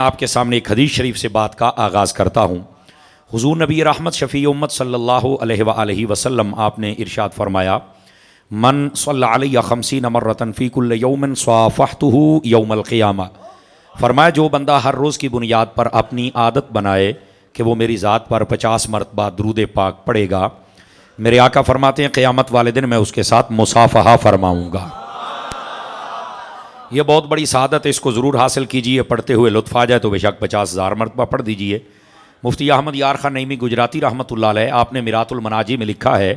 आपके सामने एक हदीस शरीफ से बात का आगाज़ करता हूँ। हुज़ूर नबी रहमत शफ़ी उम्मत सल्लल्लाहु अलैहि वसल्लम आपने इरशाद फरमाया, मन सल्ला अलैहि खमसीन मर्रतन फ़ी कुल्लि यौमिन स्वाफ़हतुहु यौमल क़ियामा। फरमाया जो बंदा हर रोज़ की बुनियाद पर अपनी आदत बनाए कि वो मेरी ज़ात पर 50 मरतबा दुरूद पाक पढ़ेगा, मेरे आका फरमाते हैं क़यामत वाले दिन मैं उसके साथ मुसाफ़हा फरमाऊँगा। ये बहुत बड़ी सआदत है, इसको ज़रूर हासिल कीजिए। पढ़ते हुए लुत्फ़ आ जाए तो बेशक 50,000 मरतबा पढ़ दीजिए। मुफ्ती अहमद यार खान नईमी गुजराती रहमतुल्लाह अलैह आपने मिरातुल मनाजी में लिखा है,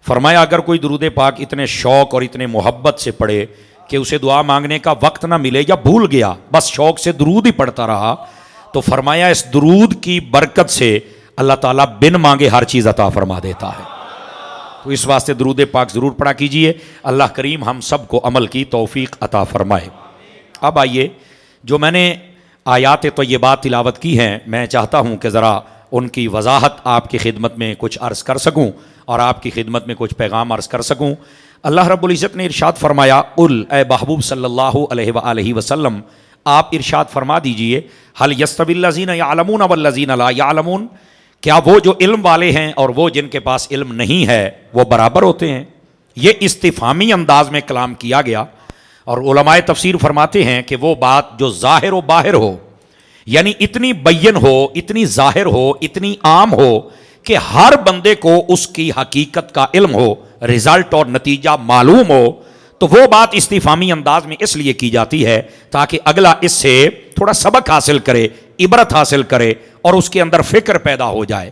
फरमाया अगर कोई दुरूद पाक इतने शौक़ और इतने मोहब्बत से पढ़े कि उसे दुआ मांगने का वक्त ना मिले या भूल गया, बस शौक़ से दुरूद ही पढ़ता रहा, तो फरमाया इस दुरूद की बरकत से अल्लाह ताला बिन मांगे हर चीज़ अता फरमा देता है। तो इस वास्ते दुरूद पाक ज़रूर पढ़ा कीजिए। अल्लाह करीम हम सब को अमल की तौफीक अता फरमाए। अब आइए, जो मैंने आयात तय्यबात तिलावत की हैं, मैं चाहता हूँ कि ज़रा उनकी वजाहत आपकी खिदमत में कुछ अर्ज़ कर सकूँ और आपकी खिदमत में कुछ पैगाम अर्ज़ कर सकूँ। अल्लाह रब्बुल इज़्ज़त ने इरशाद फरमाया, उल ए महबूब सल्लल्लाहु अलैहि वसल्लम, आप इरशाद फरमा दीजिए, हल यस्तविल्लज़ीना यअलमून वल्लज़ीना ला यअलमून, क्या वो जो इल्म वाले हैं और वो जिनके पास इल्म नहीं है वो बराबर होते हैं? ये इस्तिफ़ामी अंदाज में कलाम किया गया और उलमाए तफसीर फरमाते हैं कि वो बात जो ज़ाहिर व बाहिर हो, यानी इतनी बैन हो, इतनी ज़ाहिर हो, इतनी आम हो कि हर बंदे को उसकी हकीकत का इल्म हो, रिज़ल्ट और नतीजा मालूम हो, तो वो बात इस्तिफ़ामी अंदाज में इसलिए की जाती है ताकि अगला इससे थोड़ा सबक हासिल करे, इबरत हासिल करे और उसके अंदर फ़िक्र पैदा हो जाए।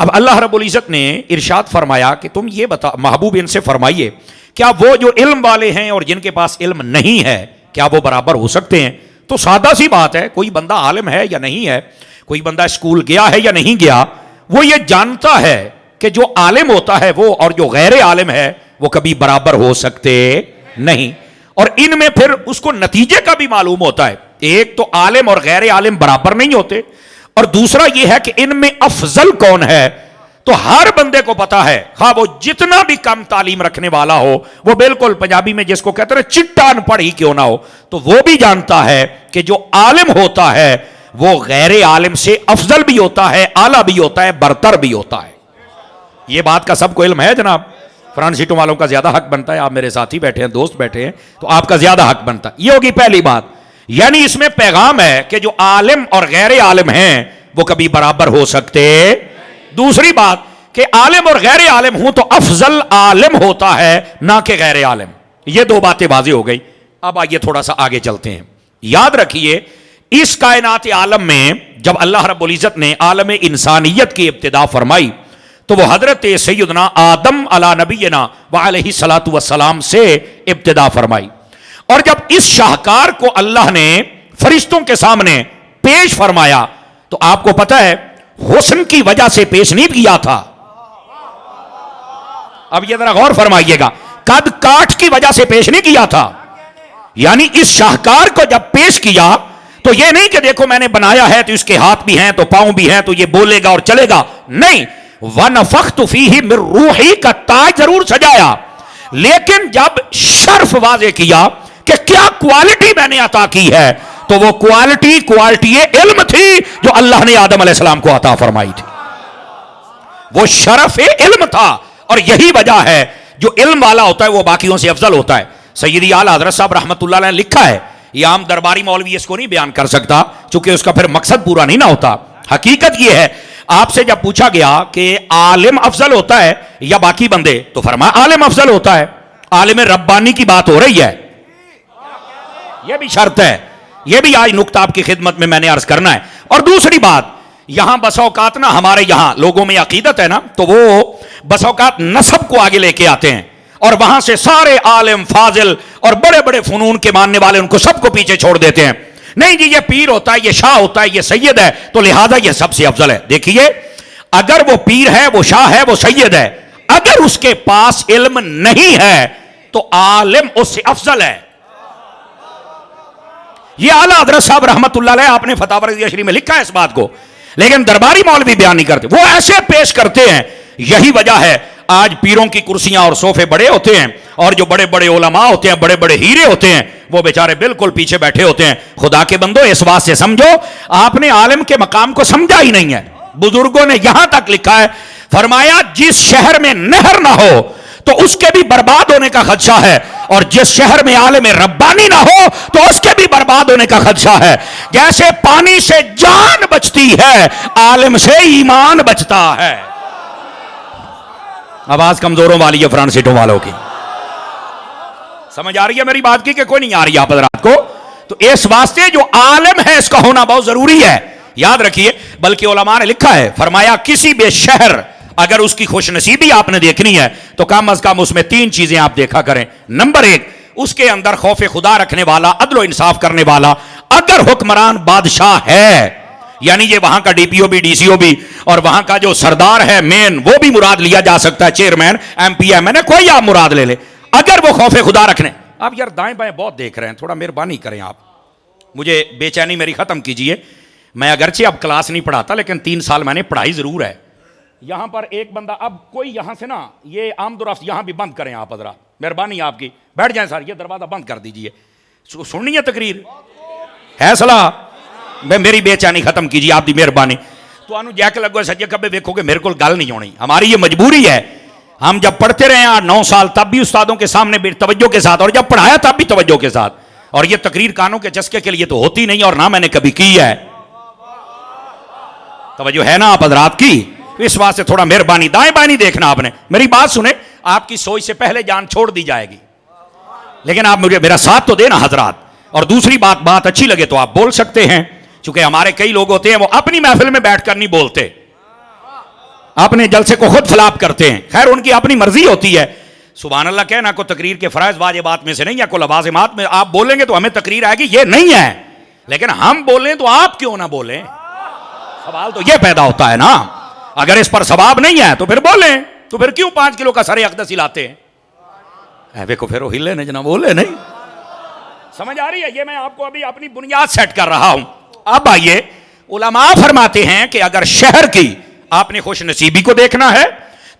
अब अल्लाह रब्बुल इज़्ज़त ने इरशाद फरमाया कि तुम ये बता महबूब इनसे फरमाइए, क्या वो जो इल्म वाले हैं और जिनके पास इल्म नहीं है क्या वो बराबर हो सकते हैं? तो सादा सी बात है, कोई बंदा आलिम है या नहीं है, कोई बंदा स्कूल गया है या नहीं गया, वो ये जानता है कि जो आलिम होता है वो और जो गैर आलिम है वो कभी बराबर हो सकते नहीं। और इनमें फिर उसको नतीजे का भी मालूम होता है। एक तो आलिम और गैर आलिम बराबर नहीं होते, और दूसरा यह है कि इनमें अफजल कौन है, तो हर बंदे को पता है, हाँ वो जितना भी कम तालीम रखने वाला हो, वो बिल्कुल पंजाबी में जिसको कहते हैं चिट्टा अनपढ़ ही क्यों ना हो, तो वो भी जानता है कि जो आलिम होता है वो गैर आलिम से अफजल भी होता है, आला भी होता है, बरतर भी होता है। ये बात का सबको इल्म है जनाब। फ्रंट सीटों वालों का ज्यादा हक बनता है, आप मेरे साथी बैठे हैं, दोस्त बैठे हैं, तो आपका ज्यादा हक बनता है। ये होगी पहली बात, यानी इसमें पैगाम है कि जो आलिम और गैर आलिम हैं वो कभी बराबर हो सकते। दूसरी बात कि आलिम और गैर आलिम हूं तो अफजल आलिम होता है ना कि गैर आलिम। ये दो बातें वाज़ेह हो गई। अब आइए थोड़ा सा आगे चलते हैं। याद रखिए, इस कायनात आलम में जब अल्लाह रब्बुल इज़्ज़त ने आलम इंसानियत की इब्तिदा फरमाई तो वो हजरत सैयदना आदम अला नबीना व अलैहि सलातु वस्सलाम से इब्तिदा फरमाई। और जब इस शाहकार को अल्लाह ने फरिश्तों के सामने पेश फरमाया तो आपको पता है हुस्न की वजह से पेश नहीं किया था। अब ये जरा गौर फरमाइएगा, कद काठ की वजह से पेश नहीं किया था। यानी इस शाहकार को जब पेश किया तो ये नहीं कि देखो मैंने बनाया है तो इसके हाथ भी हैं तो पांव भी हैं तो ये बोलेगा और चलेगा, नहीं, वनफ़ख्तु फ़ीही मिन रूही का ताज जरूर सजाया, लेकिन जब शर्फ वाज़े किया कि क्या क्वालिटी मैंने अता की है, तो वो क्वालिटी इल्म थी जो अल्लाह ने आदम अलैहिस्सलाम को अता फरमाई थी। वो शरफ इल्म था, और यही वजह है जो इल्म वाला होता है वो बाकियों से अफजल होता है। सैयदी आला हज़रत साहब रहमतुल्लाह अलैह ने लिखा है, ये आम दरबारी मौलवी इसको नहीं बयान कर सकता क्योंकि उसका फिर मकसद पूरा नहीं ना होता। हकीकत ये है, आपसे जब पूछा गया कि आलिम अफजल होता है या बाकी बंदे, तो फरमाया आलिम अफजल होता है। आलिम रब्बानी की बात हो रही है, यह भी शर्त है, यह भी आज नुक्ता आपकी खिदमत में मैंने अर्ज करना है। और दूसरी बात, यहां बसौकात ना हमारे यहां लोगों में अकीदत है ना, तो वो बसौकात नसब को आगे लेके आते हैं और वहां से सारे आलिम फाजिल और बड़े बड़े फनून के मानने वाले उनको सबको पीछे छोड़ देते हैं। नहीं जी, ये पीर होता है, ये शाह होता है, ये सैयद है, तो लिहाजा ये सबसे अफजल है। देखिए, अगर वो पीर है, वो शाह है, वो सैयद है, अगर उसके पास इल्म नहीं है तो आलिम उससे अफजल है। ये आला हज़रत साहब रहमतुल्लाह अलैह आपने फतावा रज़िया शरीफ में लिखा है इस बात को, लेकिन दरबारी मौलवी बयान नहीं करते, वो ऐसे पेश करते हैं। यही वजह है आज पीरों की कुर्सियां और सोफे बड़े होते हैं, और जो बड़े बड़े उलमा होते हैं, बड़े बड़े हीरे होते हैं, वो बेचारे बिल्कुल पीछे बैठे होते हैं। खुदा के बंदो, इस बात से समझो, आपने आलिम के मकाम को समझा ही नहीं है। बुजुर्गों ने यहां तक लिखा है, फरमाया जिस शहर में नहर ना हो तो उसके भी बर्बाद होने का खदशा है, और जिस शहर में आलिम रब्बानी ना हो तो उसके भी बर्बाद होने का खदशा है। जैसे पानी से जान बचती है, आलिम से ईमान बचता है। आवाज कमजोरों वाली है, फ्रंट सीटों वालों की। समझ आ रही है मेरी बात की कि कोई नहीं आ रही आप हज़रात को? तो इस वास्ते जो आलिम है इसका होना बहुत जरूरी है, याद रखिए। बल्कि उलमा ने लिखा है, फरमाया किसी भी शहर अगर उसकी खुशनसीबी आपने देखनी है तो कम अज कम उसमें 3 चीजें आप देखा करें। नंबर 1, उसके अंदर खौफ खुदा रखने वाला, अदलो इंसाफ करने वाला अगर हुक्मरान बादशाह है, यानी ये वहां का डीपीओ भी, डीसीओ भी, और वहां का जो सरदार है मेन, वो भी मुराद लिया जा सकता है, चेयरमैन, एमपी, एमएनए, कोई आप मुराद ले ले, अगर वो खौफ खुदा रखने। आप यार दाएं बाएं बहुत देख रहे हैं, थोड़ा मेहरबानी करें आप, मुझे बेचैनी मेरी खत्म कीजिए। मैं अगरचे अब क्लास नहीं पढ़ाता, लेकिन 3 साल मैंने पढ़ाई जरूर है। यहां पर एक बंदा, अब कोई यहां से ना, ये आमदोरफ्त यहां भी बंद करें आप हज़रात, मेहरबानी आपकी, बैठ जाएं सर, ये दरवाजा बंद कर दीजिए। सुननी है तकरीर, है सलाह, मेरी बेचैनी खत्म कीजिए आपकी मेहरबानी। तो जैक लगो सज्जे कब्बे देखोगे, मेरे को गल नहीं होनी, हमारी ये मजबूरी है। हम जब पढ़ते रहे 8-9 साल तब भी उस्तादों के सामने तवज्जो के साथ, और जब पढ़ाया तब भी तवज्जो के साथ, और ये तकरीर कानों के चस्के के लिए तो होती नहीं, और ना मैंने कभी की है। तवज्जो है ना आप हज़रात की? इस बात से थोड़ा मेहरबानी, दाएं बाएं नहीं देखना आपने। मेरी बात सुने, आपकी सोच से पहले जान छोड़ दी जाएगी, लेकिन आप मुझे मेरा साथ तो देना हजरात। और दूसरी बात अच्छी लगे तो आप बोल सकते हैं, क्योंकि हमारे कई लोग होते हैं वो अपनी महफिल में बैठकर नहीं बोलते, अपने जलसे को खुद फलाप करते हैं। खैर, उनकी अपनी मर्जी होती है। सुभान अल्लाह कहना को तकरीर के फराइज वाजिबात में से नहीं है, को लवाजिमात में आप बोलेंगे तो हमें तकरीर आएगी, ये नहीं है। लेकिन हम बोलें तो आप क्यों ना बोलें? सवाल तो ये पैदा होता है ना, अगर इस पर सवाब नहीं है तो फिर बोलें, तो फिर क्यों 5 किलो का सरे अक़दस हिलाते हैं? देखो फिर वो हिले नहीं जना, बोले नहीं। समझ आ रही है? ये मैं आपको अभी अपनी बुनियाद सेट कर रहा हूं। अब आइए, उलमा फरमाते हैं कि अगर शहर की आपने खुशनसीबी को देखना है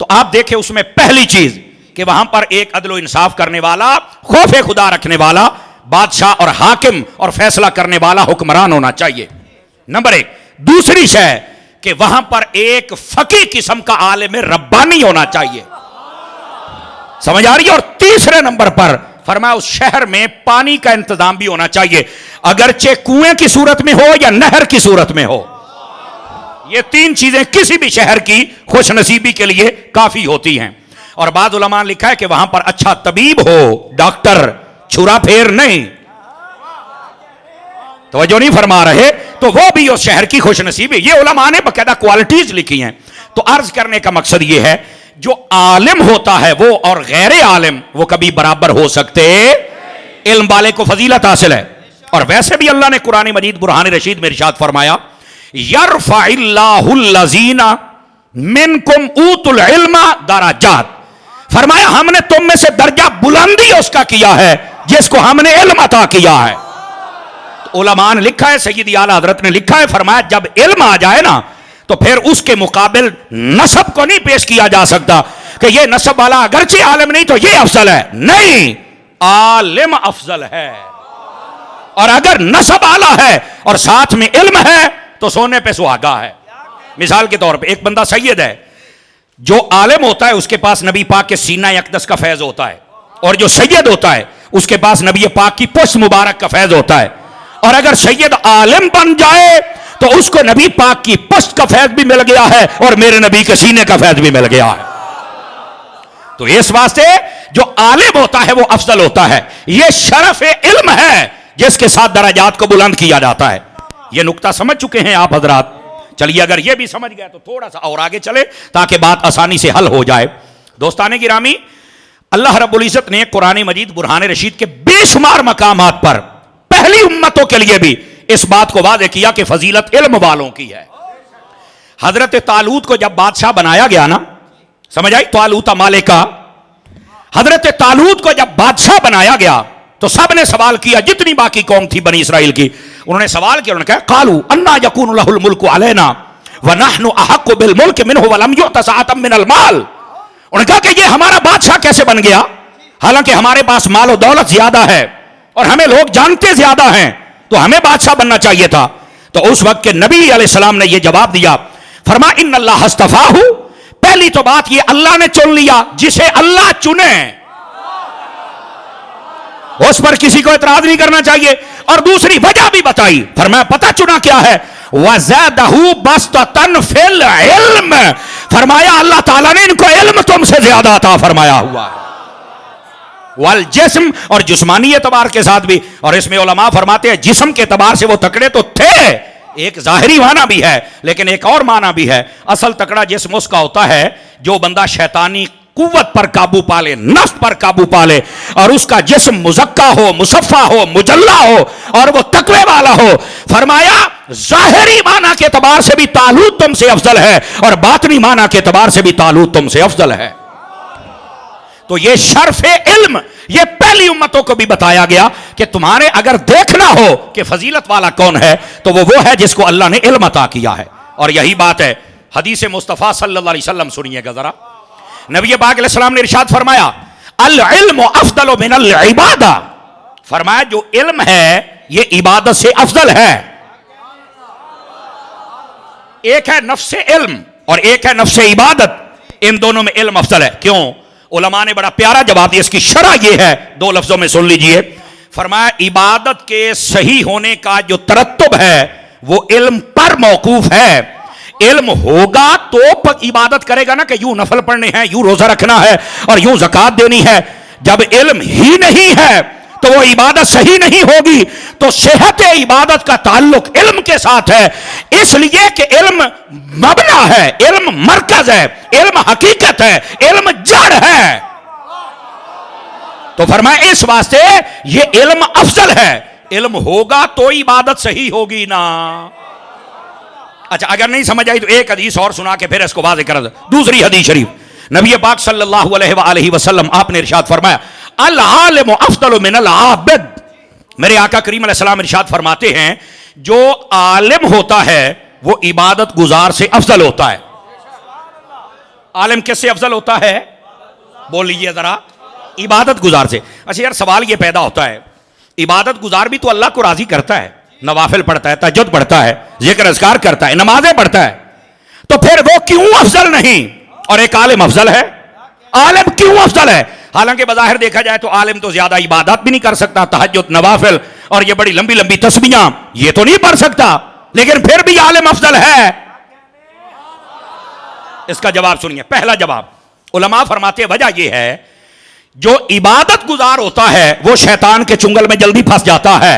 तो आप देखें उसमें पहली चीज कि वहां पर एक अदलो इंसाफ करने वाला, खौफ खुदा रखने वाला बादशाह और हाकिम और फैसला करने वाला हुक्मरान होना चाहिए, नंबर 1। दूसरी शय कि वहां पर एक फकी किस्म का आलिम रब्बानी होना चाहिए। समझ आ रही है? और तीसरे नंबर पर फरमाया उस शहर में पानी का इंतजाम भी होना चाहिए, अगरचे कुएं की सूरत में हो या नहर की सूरत में हो। ये 3 चीजें किसी भी शहर की खुशनसीबी के लिए काफी होती हैं। और बाद उलमा ने लिखा है कि वहां पर अच्छा तबीब हो, डॉक्टर, छुरा फेर नहीं, तवज्जो नहीं फरमा रहे, तो वो भी उस शहर की खुशनसीबी। ये उलमा ने बकायदा क्वालिटीज लिखी हैं। तो अर्ज करने का मकसद ये है, जो आलिम होता है वो और गैर आलिम वो कभी बराबर हो सकते, इल्म वाले को फजीलत हासिल है। और वैसे भी अल्लाह ने कुरान मजीद बुरहान रशीद में इरशाद फरमाया, यरफ़इल्लाहुल्लज़ीना मिनकुम ऊतुल इल्मा दराजात, फरमाया हमने तुम में से दर्जा बुलंदी उसका किया है जिसको हमने इल्म अता किया है। तो उलमा ने लिखा है, सय्यद आला हजरत ने लिखा है, फरमाया जब इल्म आ जाए ना तो फिर उसके मुकाबिल नसब को नहीं पेश किया जा सकता कि ये नसब वाला अगरचे आलिम नहीं तो ये अफजल है, नहीं, आलिम अफजल है। और अगर नसब आला है और साथ में इल्म है तो सोने पे सुहागा है। मिसाल के तौर पे एक बंदा सैयद है, जो आलिम होता है उसके पास नबी पाक के सीना अक़दस का फैज होता है, और जो सैयद होता है उसके पास नबी पाक की पुश्त मुबारक का फैज होता है। और अगर सैयद आलिम बन जाए तो उसको नबी पाक की पुश्त का फैज भी मिल गया है और मेरे नबी के सीने का फैज भी मिल गया है। तो इस वास्ते जो आलिम होता है वो अफजल होता है। यह शरफ इल्म है जिसके साथ दराजात को बुलंद किया जाता है। यह नुक्ता समझ चुके हैं आप हजरात? चलिए, अगर यह भी समझ गए तो थोड़ा सा और आगे चले ताकि बात आसानी से हल हो जाए। दोस्ताने गिरामी, अल्लाह रब्बुल इज्जत ने कुरान मजीद बुरहान रशीद के बेशुमार मकामात पर पहली उम्मतों के लिए भी इस बात को वादे किया कि फजीलत इल्म वालों की है। हजरत तालूत को जब बादशाह बनाया गया ना, समझ आई, तालूत मालिका, हजरत तालूत को जब बादशाह बनाया गया तो सब ने सवाल किया, जितनी बाकी कौम थी बनी इसराइल की, उन्होंने सवाल किया, उन्होंने कहा कालू अन्ना यकूनु लहुल मुल्कु अलैना व नहनु अहक्कु बिल मुल्क मिनहु व लम युअत सअतम मिनल माल। उन्होंने कहा कि ये हमारा बादशाह कैसे बन गया, हालांकि हमारे पास मालो दौलत ज्यादा है और हमें लोग जानते ज्यादा हैं, तो हमें बादशाह बनना चाहिए था। तो उस वक्त के नबी अलैहिस्सलाम ने यह जवाब दिया, फरमा इन्नल्लाह हस्तफाहु, पहली तो बात यह अल्लाह ने चुन लिया, जिसे अल्लाह चुने उस पर किसी को एतराज नहीं करना चाहिए। और दूसरी वजह भी बताई, फरमाया पता चुना क्या है, वज़दहु बस्ततन फिल इल्म, फरमाया अल्लाह ताला ने इनको इल्म तुमसे ज्यादा अता फरमाया हुआ है, वल जिस्म, और जिस्मानी एतबार के साथ भी। और इसमें उलमा फरमाते हैं जिस्म के एतबार से वो तकड़े तो थे, एक जाहिरी माना भी है लेकिन एक और माना भी है। असल तकड़ा जिस्म उसका होता है जो बंदा शैतानी कुव्वत पर काबू पाले, नफ्स पर काबू पाले, और उसका जिस्म मुजक्का हो, मुसफ़ा हो, मुजल्ला हो, और वो तकवे वाला हो। फरमाया जाहिरी माना के एतबार से भी तालूत तुमसे अफजल है और बातनी माना के एतबार से भी तालूत तुमसे अफजल है। तो ये शर्फ़े इल्म, ये पहली उम्मतों को भी बताया गया कि तुम्हारे अगर देखना हो कि फजीलत वाला कौन है तो वो है जिसको अल्लाह ने इल्म अता किया है। और यही बात है हदीस मुस्तफ़ा सल्लल्लाहु अलैहि वसल्लम, सुनिएगा जरा। नबी पाक अलैहिस्सलाम ने इरशाद फरमाया अल इल्मु अफदलु मिनल इबादा, फरमाया जो इल्म है ये इबादत से अफजल है। एक है नफ्से इल्म और एक है नफ्से इबादत, इन दोनों में इल्म अफजल है। क्यों? उलमा ने बड़ा प्यारा जवाब दिया, इसकी शरह यह है, दो लफ्जों में सुन लीजिए। फरमाया इबादत के सही होने का जो तरत्तुब है वो इल्म पर मौकूफ है। इल्म होगा तो इबादत करेगा ना, कि यूं नफल पढ़ने हैं, यूं रोजा रखना है और यूं ज़कात देनी है। जब इल्म ही नहीं है तो वो इबादत सही नहीं होगी। तो सेहत इबादत का ताल्लुक इल्म के साथ है, इसलिए कि इल्म मबना है, इल्म मरकज है, इल्म हकीकत है, इल्म जड़ है। तो फरमाया इस वास्ते ये इल्म अफजल है। इल्म होगा तो इबादत सही होगी ना। अच्छा, अगर नहीं समझ आई तो एक हदीस और सुना के फिर इसको वाज़ेह कर दो। दूसरी हदीस शरीफ, नबी पाक सल्लल्लाहु अलैहि वसल्लम आपने इरशाद फरमाया अल आलिमु अफदलु मिनल आबिद, मेरे आका करीम अलैहिस्सलाम इरशाद फरमाते हैं जो आलिम होता है वो इबादत गुजार से अफजल होता है। आलिम किससे अफजल होता है? बोल लीजिए जरा, इबादत गुजार से। अच्छा यार, सवाल ये पैदा होता है, इबादत गुजार भी तो अल्लाह को राजी करता है, नवाफिल पढ़ता है, तहज्जुद पढ़ता है, जिक्र अज़कार करता है, नमाजें पढ़ता है, तो फिर वो क्यों अफजल नहीं और एक आलिम अफजल है? आलिम क्यों अफजल है? हालांकि बज़ाहिर देखा जाए तो आलिम तो ज्यादा इबादत भी नहीं कर सकता, तहज्जुद, नवाफिल और ये बड़ी लंबी लंबी तस्बीहां ये तो नहीं पढ़ सकता, लेकिन फिर भी आलिम अफजल है। इसका जवाब सुनिए। पहला जवाब, उलमा फरमाते वजह यह है जो इबादत गुजार होता है वो शैतान के चुंगल में जल्दी फंस जाता है,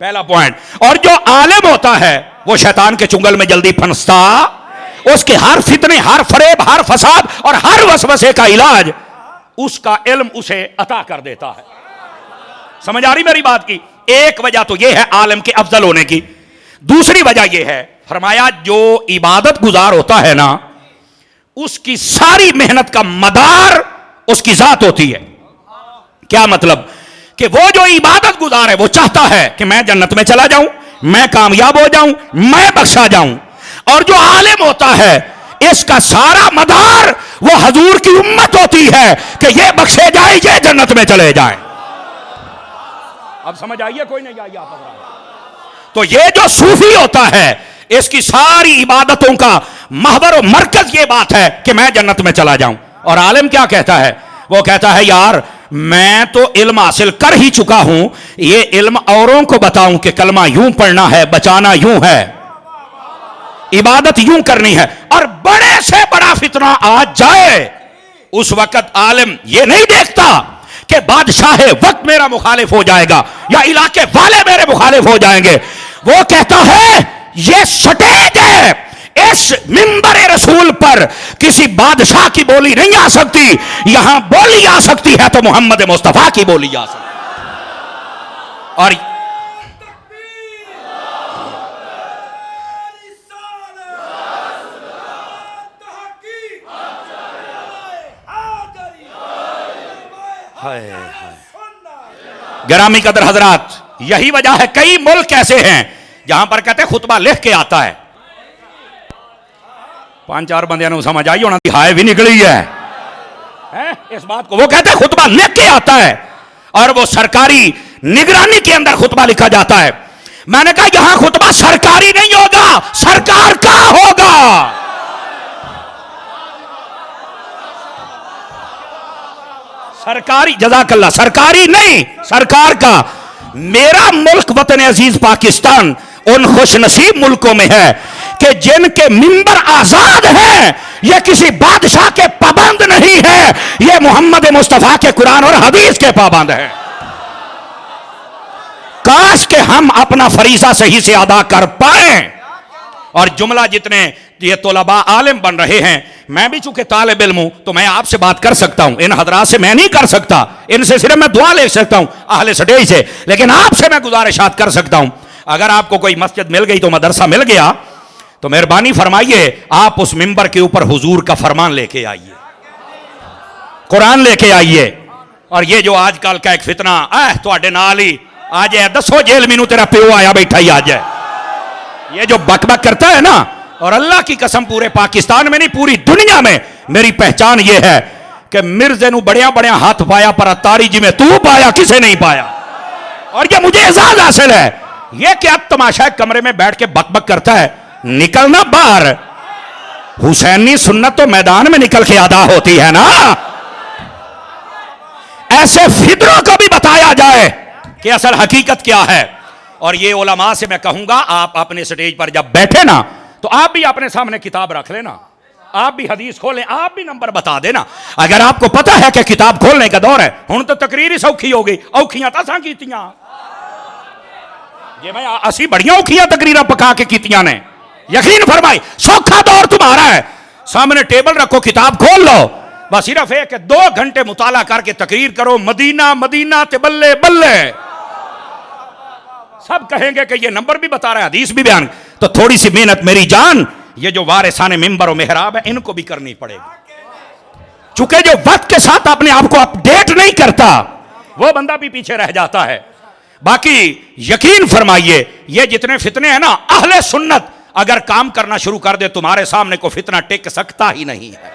पहला पॉइंट। और जो आलिम होता है वो शैतान के चुंगल में जल्दी फंसता, उसके हर फितने, हर फरेब, हर फसाद और हर वसवसे का इलाज उसका इल्म उसे अता कर देता है। समझ आ रही मेरी बात की? एक वजह तो यह है आलिम के अफजल होने की। दूसरी वजह यह है, फरमाया जो इबादत गुजार होता है ना उसकी सारी मेहनत का मदार उसकी जात होती है। क्या मतलब? कि वो जो इबादत गुजार है वो चाहता है कि मैं जन्नत में चला जाऊं, मैं कामयाब हो जाऊं, मैं बख्शा जाऊं। और जो आलिम होता है इसका सारा मदार वो हजूर की उम्मत होती है कि ये बख्शे जाए, ये जन्नत में चले जाए। अब समझ आइए कोई नहीं आइए आप? तो ये जो सूफी होता है इसकी सारी इबादतों का महवर और मरकज ये बात है कि मैं जन्नत में चला जाऊं। और आलिम क्या कहता है? वो कहता है यार मैं तो इल्म हासिल कर ही चुका हूं, ये इल्म औरों को बताऊं कि कलमा यूं पढ़ना है, बचाना यूं है, इबादत यूं करनी है। और बड़े से बड़ा फितना आ जाए उस वक्त आलिम ये नहीं देखता कि बादशाह वक्त मेरा मुखालिफ हो जाएगा या इलाके वाले मेरे मुखालिफ हो जाएंगे। वो कहता है ये स्टेज है, इस मिंबर रसूल पर किसी बादशाह की बोली नहीं आ सकती, यहां बोली आ सकती है तो मोहम्मद मुस्तफा की बोली आ सकती है। और गिरामी कदर हजरात, यही वजह है कई मुल्क ऐसे हैं जहां पर कहते हैं खुतबा लिख के आता है, पांच चार बंदियां ने समझ आई होना हाय भी निकली है इस बात को। वो कहते हैं खुतबा लिख के आता है और वो सरकारी निगरानी के अंदर खुतबा लिखा जाता है। मैंने कहा यहां खुतबा सरकारी नहीं होगा, सरकार का होगा। सरकारी, जज़ाकल्लाह, सरकारी नहीं, सरकार का। मेरा मुल्क वतन अजीज पाकिस्तान उन खुशनसीब मुल्कों में है कि जिनके मिंबर आजाद हैं। ये किसी बादशाह के पाबंद नहीं है, ये मोहम्मद मुस्तफा के कुरान और हदीस के पाबंद हैं। काश के हम अपना फरीजा सही से अदा कर पाए। और जुमला जितने ये तोलबा आलिम बन रहे हैं, मैं भी चूंकि तालिब इल्म हूं तो मैं आपसे बात कर सकता हूं, इन हजरात से मैं नहीं कर सकता, इनसे सिर्फ मैं दुआ ले सकता हूं अहले स्टेज से, लेकिन आपसे मैं गुजारिशात कर सकता हूं। अगर आपको कोई मस्जिद मिल गई तो मदरसा मिल गया तो मेहरबानी फरमाइए आप उस मिंबर के ऊपर हुजूर का फरमान लेके आइए, कुरान लेके आइए। और ये जो आजकल का एक फितना थोड़े नाल ही आ जाए, दसो जेल मैनू तेरा प्यो आया बैठा ही आ जाए, ये जो बकबक करता है ना, और अल्लाह की कसम पूरे पाकिस्तान में नहीं पूरी दुनिया में मेरी पहचान ये है कि मिर्जे नू बड़िया बड़िया हाथ पाया पर अतारी जी में तू पाया किसे नहीं पाया। और ये मुझे एजाज हासिल है। ये क्या तमाशा है, कमरे में बैठ के बकबक करता है, निकलना बाहर। हुसैनी सुन्नत तो मैदान में निकल के अदा होती है ना। ऐसे फितरों को भी बताया जाए कि असल हकीकत क्या है। और ये उलमा से मैं कहूंगा आप अपने स्टेज पर जब बैठे ना तो आप भी अपने सामने किताब रख लेना, आप भी हदीस खोलें, आप भी नंबर बता देना। अगर आपको पता है कि किताब खोलने का दौर है, हुण तो तकरीर ही सौखी हो गई, औखियां तां कीतियां ये मैं असी बड़ियां औखियां तकरीर पका के कीतियां ने। यकीन फरमाई सौखा दौर तुम्हारा है। सामने टेबल रखो, किताब खोल लो, बस सिर्फ एक 2 घंटे मुताला करके तकरीर करो, मदीना मदीना ते बल्ले बल्ले। सब कहेंगे कि ये नंबर भी बता रहा है, हदीस भी बयान। तो थोड़ी सी मेहनत मेरी जान, ये जो वारिसाने मिंबर और मेहराब है इनको भी करनी पड़ेगी। चूंकि जो वक्त के साथ अपने आप को अपडेट नहीं करता वो बंदा भी पीछे रह जाता है। बाकी यकीन फरमाइए ये जितने फितने हैं ना, अहले सुन्नत अगर काम करना शुरू कर दे तुम्हारे सामने को फितना टिक सकता ही नहीं है।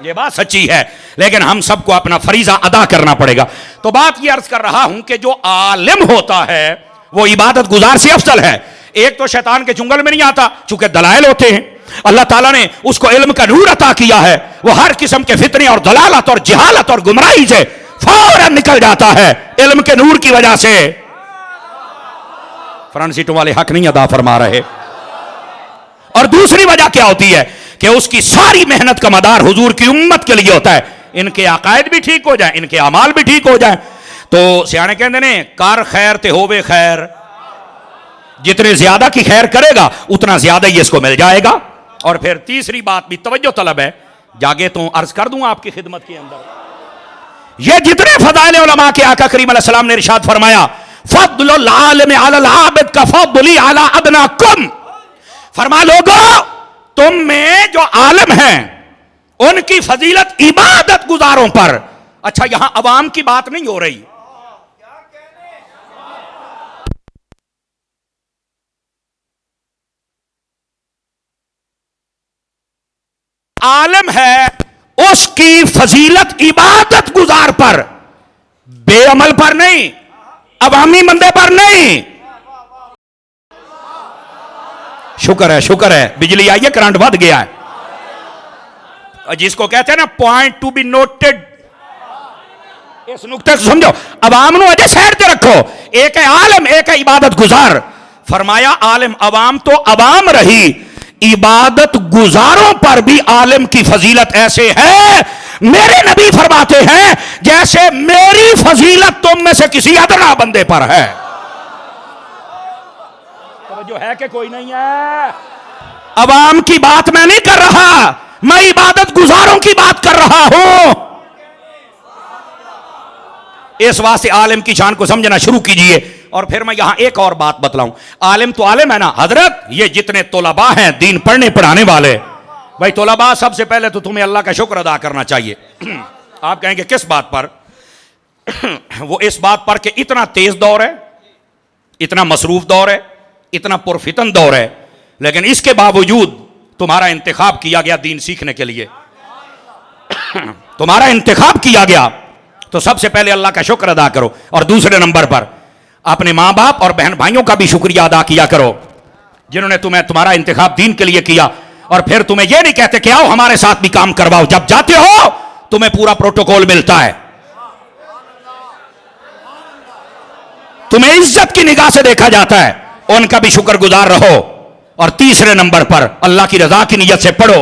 ये बात सच्ची है, लेकिन हम सबको अपना फरीजा अदा करना पड़ेगा। तो बात ये अर्ज कर रहा हूं कि जो आलिम होता है वो इबादत गुजार से अफजल है। एक तो शैतान के चुंगल में नहीं आता, चूंकि दलाइल होते हैं। अल्लाह ताला ने उसको इल्म का नूर अता किया है, वो हर किस्म के फितने और दलालत और जहालत और गुमराही से फौरन निकल जाता है इल्म के नूर की वजह से। फ्रंट सीटों वाले हक नहीं अदा फरमा रहे। और दूसरी वजह क्या होती है कि उसकी सारी मेहनत का मदार हुजूर की उम्मत के लिए होता है, इनके अकायद भी ठीक हो जाए, इनके अमाल भी ठीक हो जाए। तो सियाने कहते ने कर खैर ते होवे खैर, जितने ज्यादा की खैर करेगा उतना ज्यादा ही इसको मिल जाएगा। और फिर तीसरी बात भी तवज्जो तलब है, जागे तो अर्ज कर दूं आपकी खिदमत के अंदर, ये जितने फदाइल उलमा के आका करीम अलैहि सलाम ने इरशाद फरमाया, फद्लुल आलिम अलल आबिद का फद्ली अला अदनाकुम। फरमा लोगो तुम में जो आलिम हैं उनकी फजीलत इबादत गुजारों पर। अच्छा यहां अवाम की बात नहीं हो रही, आलिम है उसकी फजीलत इबादत गुजार पर, बेअमल पर नहीं, अवामी बंदे पर नहीं। शुक्र है बिजली आई है, करंट बढ़ गया है, जिसको कहते हैं ना पॉइंट टू बी नोटेड। इस नुक्ते को समझो, अवाम नु अजे साइड ते रखो, एक है आलिम एक है इबादत गुजार। फरमाया आलिम अवाम तो अवाम रही, इबादत गुजारों पर भी आलिम की फजीलत ऐसे है, मेरे नबी फरमाते हैं जैसे मेरी फजीलत तुम में से किसी अदना बंदे पर है। तो जो है कि कोई नहीं है, अवाम की बात मैं नहीं कर रहा, मैं इबादत गुजारों की बात कर रहा हूं। इस वास्ते आलिम की शान को समझना शुरू कीजिए। और फिर मैं यहां एक और बात बतलाऊं, आलिम तो आलिम है ना हजरत, ये जितने तोलबा हैं दीन पढ़ने पढ़ाने वाले, भाई तोलबा सबसे पहले तो तुम्हें अल्लाह का शुक्र अदा करना चाहिए। आप कहेंगे किस बात पर? वो इस बात पर कि इतना तेज दौर है, इतना मसरूफ दौर है, इतना पुरफितन दौर है, लेकिन इसके बावजूद तुम्हारा इंतखाब किया गया दीन सीखने के लिए, तुम्हारा इंतखाब किया गया, तो सबसे पहले अल्लाह का शुक्र अदा करो। और दूसरे नंबर पर अपने मां बाप और बहन भाइयों का भी शुक्रिया अदा किया करो, जिन्होंने तुम्हारा इंतखाब दीन के लिए किया। और फिर तुम्हें यह नहीं कहते कि आओ हमारे साथ भी काम करवाओ, जब जाते हो तुम्हें पूरा प्रोटोकॉल मिलता है, तुम्हें इज्जत की निगाह से देखा जाता है, उनका भी शुक्रगुजार रहो। और तीसरे नंबर पर अल्लाह की रजा की नियत से पढ़ो।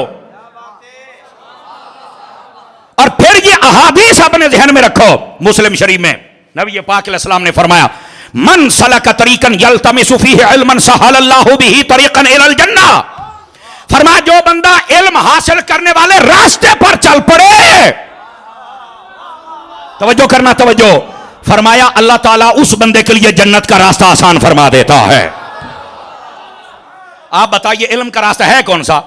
और फिर ये अहादीस अपने ध्यान में रखो। मुस्लिम शरीफ में नबी पाक अलैहिस्सलाम ने फरमाया, मन सलक तरीकन यल्तमिसु फीहि इल्मन सहलल्लाहु बिही तरीकन इलल जन्नह। फरमाया जो बंदा इल्म हासिल करने वाले रास्ते पर चल पड़े, तवज्जो करना, तवज्जो, फरमाया अल्लाह ताला उस बंदे के लिए जन्नत का रास्ता आसान फरमा देता है। आप बताइए इल्म का रास्ता है कौन सा?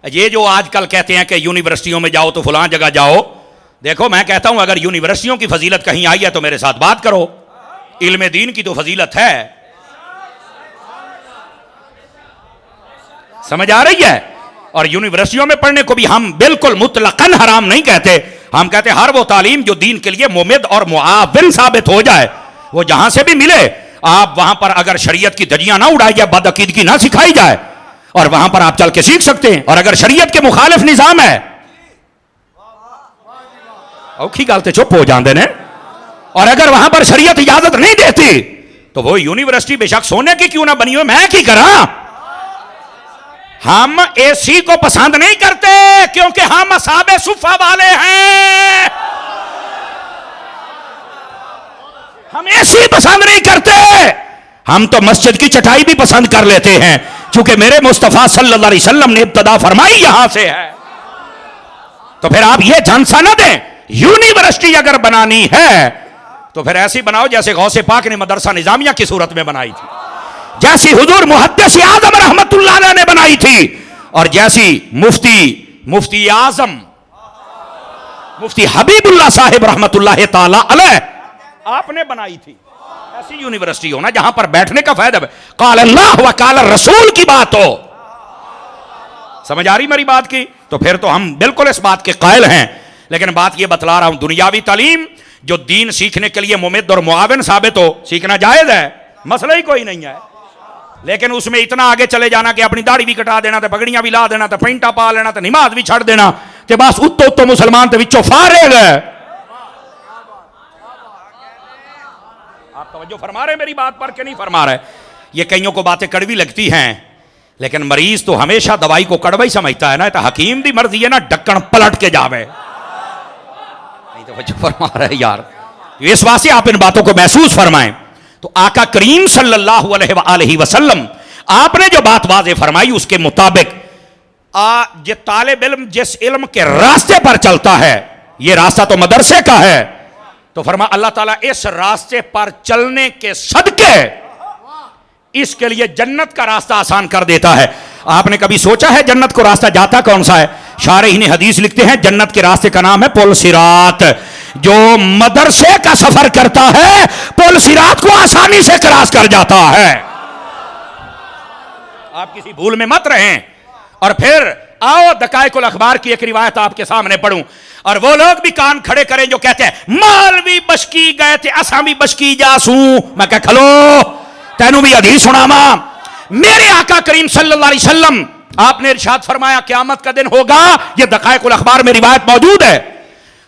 ये जो आजकल कहते हैं कि यूनिवर्सिटियों में जाओ तो फलां जगह जाओ, देखो मैं कहता हूं अगर यूनिवर्सिटियों की फजीलत कहीं आई है तो मेरे साथ बात करो, इल्म दीन की तो फजीलत है। समझ आ रही है? और यूनिवर्सिटियों में पढ़ने को भी हम बिल्कुल मुतलकन हराम नहीं कहते, हम कहते हर वो तालीम जो दीन के लिए मुमिद और मुआविन साबित हो जाए, वो जहां से भी मिले, आप वहां पर अगर शरीयत की धज्जियां ना उड़ाई जाए, बदअकीदगी ना सिखाई जाए, और वहां पर आप चल के सीख सकते हैं। और अगर शरीयत के मुखालिफ निजाम है, औखी गालते चुप हो जाते ने, और अगर वहां पर शरीयत इजाजत नहीं देती तो वो यूनिवर्सिटी बेशक सोने की क्यों ना बनी हो, मैं की करा। हम एसी को पसंद नहीं करते क्योंकि हम असहाबे सुफ़ा वाले हैं। हम एसी पसंद नहीं करते, हम तो मस्जिद की चटाई भी पसंद कर लेते हैं, क्योंकि मेरे मुस्तफा सल्लल्लाहु अलैहि वसल्लम ने इब्तदा फरमाई यहां से है। तो फिर आप ये झांसा ना दें, यूनिवर्सिटी अगर बनानी है तो फिर ऐसी बनाओ जैसे गौसे पाक ने मदरसा निजामिया की सूरत में बनाई थी, जैसी हुजूर मुहद्दिस आजम रहमतुल्लाह अलैह ने बनाई थी, और जैसी मुफ्ती आजम मुफ्ती हबीबुल्लाह साहिब रहमतुल्लाह ताला अलैह आपने बनाई थी। ऐसी यूनिवर्सिटी हो ना जहां पर बैठने का फायदा है, काल अल्लाह व काल रसूल की बात हो। समझ आ रही मेरी बात की? तो फिर तो हम बिल्कुल इस बात के कायल हैं। लेकिन बात यह बतला रहा हूं, दुनियावी तालीम जो दीन सीखने के लिए मुमिद और मुआविन साबित हो, सीखना जायज है, मसला ही कोई नहीं है। लेकिन उसमें इतना आगे चले जाना कि अपनी दाढ़ी भी कटा देना, तो पगड़ियां भी ला देना, तो पैंटा पा लेना, तो नमाज भी छड़ देना, तो बस उत्तो मुसलमान तो विचों फारे गए। आप तवज्जो फरमा रहे मेरी बात पर कि नहीं फरमा रहे? ये कईयों को बातें कड़वी लगती हैं, लेकिन मरीज तो हमेशा दवाई को कड़वा ही समझता है ना। तो हकीम दी मर्जी है ना ढक्कन पलट के जावे, नहीं तवज्जो फरमा रहे यार। इस वास्ते आप इन बातों को महसूस फरमाएं। तो आका करीम सल्लल्लाहु अलैहि वसल्लम आपने जो बात वाज़े फरमाई उसके मुताबिक जे तालिब इल्म जिस इल्म के रास्ते पर चलता है, ये रास्ता तो मदरसे का है, तो फरमा अल्लाह ताला इस रास्ते पर चलने के सदके इसके लिए जन्नत का रास्ता आसान कर देता है। आपने कभी सोचा है जन्नत को रास्ता जाता कौन सा है? शारहीन हदीस लिखते हैं जन्नत के रास्ते का नाम है पुल सिरात। जो मदरसे का सफर करता है पुल सिरात को आसानी से क्रॉस कर जाता है। आप किसी भूल में मत रहें। और फिर आओ दकाइकुल अखबार की एक रिवायत आपके सामने पढ़ूं, और वो लोग भी कान खड़े करें जो कहते हैं मौलवी बशकी गए थे, असा भी बशकी जासू। मैं कह खलो तेनू भी हदीस सुनावा। मेरे आका करीम सल्लल्लाहु अलैहि वसल्लम आपने इरशाद फरमाया क़यामत का दिन होगा, ये दकाइकुल अखबार में रिवायत मौजूद है,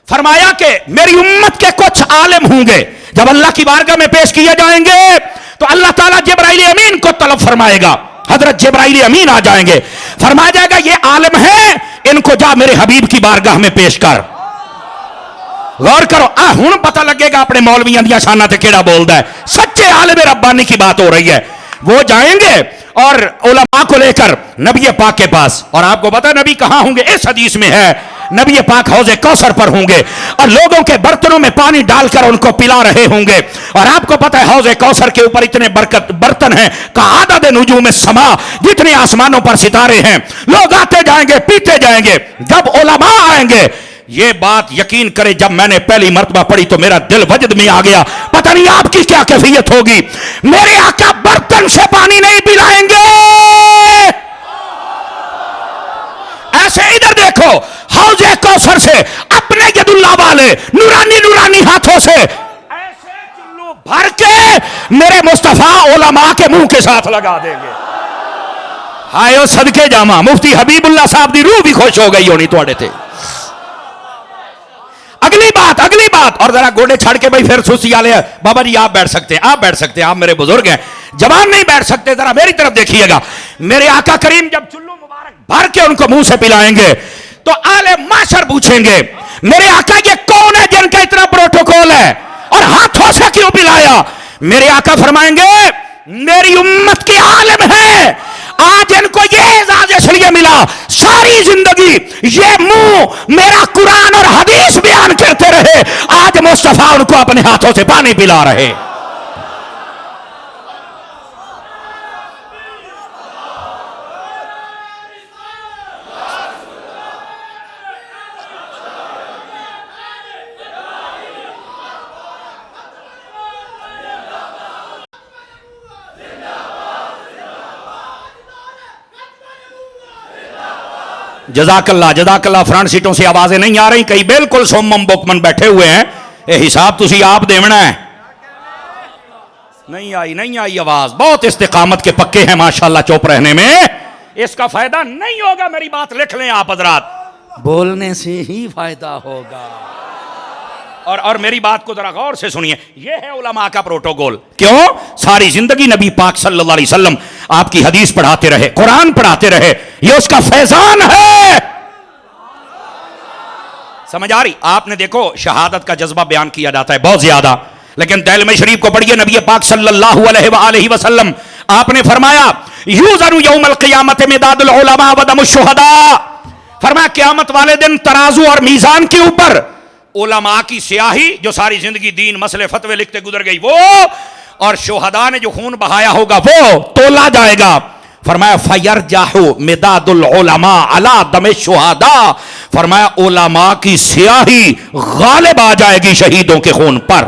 फरमाया कि मेरी उम्मत के कुछ आलिम होंगे जब अल्लाह की बारगाह में पेश किए जाएंगे तो अल्लाह ताला जिब्राइल अमीन को तलब फरमाएगा। हजरत जिब्राइल अमीन आ जाएंगे, फरमाया जाएगा ये आलिम है, इनको जा मेरे हबीब की बारगाह में पेश कर। गौर करो, हुण पता लगेगा अपने मौलवियां दियां शाना ते केड़ा बोलदा है। सच्चे आलिम रब्बानी की बात हो रही है। वो जाएंगे और उलमा को लेकर नबी पाक के पास, और आपको पता है नबी कहां होंगे? इस हदीस में है नबी पाक हौज़े कौसर पर होंगे और लोगों के बर्तनों में पानी डालकर उनको पिला रहे होंगे। और आपको पता है हौज़े कौसर के ऊपर इतने बर्तन हैं का आदद नुजूम समा, जितने आसमानों पर सितारे हैं। लोग आते जाएंगे पीते जाएंगे। जब उलमा आएंगे, ये बात यकीन करे जब मैंने पहली मर्तबा पढ़ी तो मेरा दिल वजद में आ गया। पता नहीं आपकी क्या कैफियत होगी। मेरे आका बर्तन से पानी नहीं पिलाएंगे, उलमा के मुंह के साथ लगा देंगे। हाय ओ सदके जामा, मुफ्ती हबीबुल्ला साहब की रूह भी खुश हो गई होनी थोड़े थे। अगली बात और जरा गोडे छड़ के भाई फिर सुस्ती वाले बाबा जी आप बैठ सकते हैं, आप बैठ सकते हैं, आप मेरे बुजुर्ग हैं, जवान नहीं बैठ सकते, जरा मेरी तरफ देखिएगा। मेरे आका करीम जब चुल्लू मुबारक भर के उनको मुंह से पिलाएंगे तो आले माशर पूछेंगे मेरे आका ये कौन है जिनका इतना प्रोटोकॉल है और हाथों से क्यों पिलाया? मेरे आका फरमाएंगे मेरी उम्मत के आलिम है, आज इनको ये एजाज इसलिए मिला, सारी जिंदगी ये मुंह मेरा कुरान और हदीस बयान करते रहे, आज मुस्तफा उनको अपने हाथों से पानी पिला रहे। जजाकल्ला फ्रंट सीटों से आवाजें नहीं आ रही, कई बिल्कुल सोमम बुकमन बैठे हुए हैं, ये हिसाब तुसी आप देवना है। नहीं आई आवाज, बहुत इस्तिकामत के पक्के हैं माशाल्लाह चुप रहने में, इसका फायदा नहीं होगा, मेरी बात लिख लें आप हजरात, बोलने से ही फायदा होगा। और मेरी बात को जरा गौर से सुनिए, यह है उलमा का प्रोटोकॉल। क्यों? सारी जिंदगी नबी पाक सल्लल्लाहु अलैहि वसल्लम आपकी हदीस पढ़ाते रहे, कुरान पढ़ाते रहे, यह उसका फैजान है। समझ आ रही? आपने देखो शहादत का जज्बा बयान किया जाता है बहुत ज्यादा, लेकिन दैलमे शरीफ को पढ़िए, नबी पाक सल्लल्लाहु अलैहि वसल्लम आपने फरमाया यूज़नु यौमल क़ियामत मिदादुल उलमा व दमुश शुहदा, फरमाया क़यामत वाले दिन तराजू और मीजान के ऊपर उलमा की स्याही जो सारी जिंदगी दीन मसले फतवे लिखते गुजर गई वो, और शुहदा ने जो खून बहाया होगा वो तोला जाएगा। फरमाया फयरजाहु मिदादुल उलमा अला दमे शुहदा, फरमाया उलमा की स्याही गालिब आ जाएगी शहीदों के खून पर।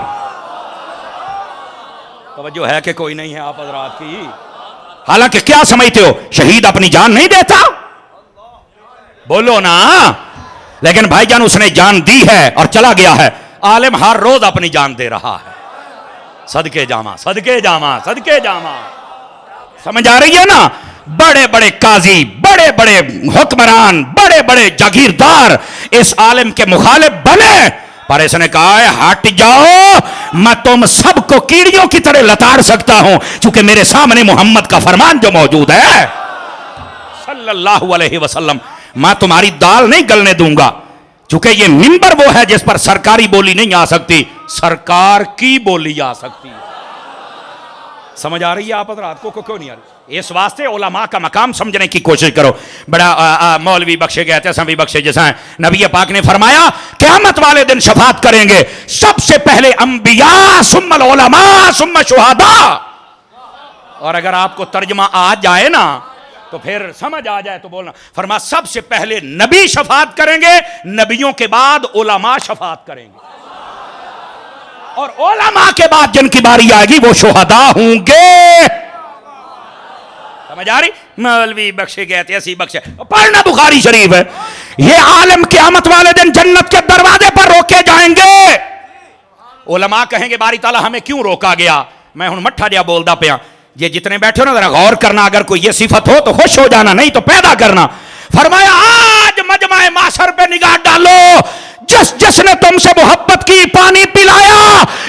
तवज्जो है कि कोई नहीं है आप हजरात की? हालांकि क्या समझते हो शहीद अपनी जान नहीं देता? बोलो ना। लेकिन भाईजान उसने जान दी है और चला गया है, आलिम हर रोज अपनी जान दे रहा है। सदके जामा, सदके जामा, सदके जामा। समझ आ रही है ना? बड़े बड़े काजी, बड़े बड़े हुक्मरान, बड़े बड़े जागीरदार इस आलिम के मुखालिफ बने, पर इसने कहा है हट जाओ, मैं तुम सबको कीड़ियों की तरह लताड़ सकता हूं, क्योंकि मेरे सामने मोहम्मद का फरमान जो मौजूद है सल्लल्लाहु अलैहि वसल्लम, मैं तुम्हारी दाल नहीं गलने दूंगा, क्योंकि ये मिंबर वो है जिस पर सरकारी बोली नहीं आ सकती, सरकार की बोली आ सकती है। समझ आ रही है आप हज़रात को क्यों नहीं आ रही? इस वास्ते उलमा का मकाम समझने की कोशिश करो। बड़ा मौलवी बख्शे गए थे, सभी बख्शे जैसा है। नबी पाक ने फरमाया क़यामत वाले दिन शफात करेंगे सबसे पहले अंबिया सुम्मल उलमा सुम्मा शुहदा। और अगर आपको तर्जमा आ जाए ना तो फिर समझ आ जाए तो बोलना, फरमा सबसे पहले नबी शफात करेंगे, नबियों के बाद उलमा शफात करेंगे, और उलमा के बाद जिनकी बारी आएगी वो शुहदा होंगे। समझ आ रही? मौलवी बख्शे गए थे, ऐसी बख्शे, पढ़ना बुखारी शरीफ है। ये आलम क़यामत वाले दिन जन्नत के दरवाजे पर रोके जाएंगे। उलमा कहेंगे बारी ताला हमें क्यों रोका गया? मैं हूं मट्ठा जिहा बोलदा पिया, ये जितने बैठे हो ना जरा गौर करना, अगर कोई ये सिफत हो तो खुश हो जाना, नहीं तो पैदा करना। फरमाया आज मजमा माशर पे निगाह डालो, जिसने तुमसे मोहब्बत की, पानी पिलाया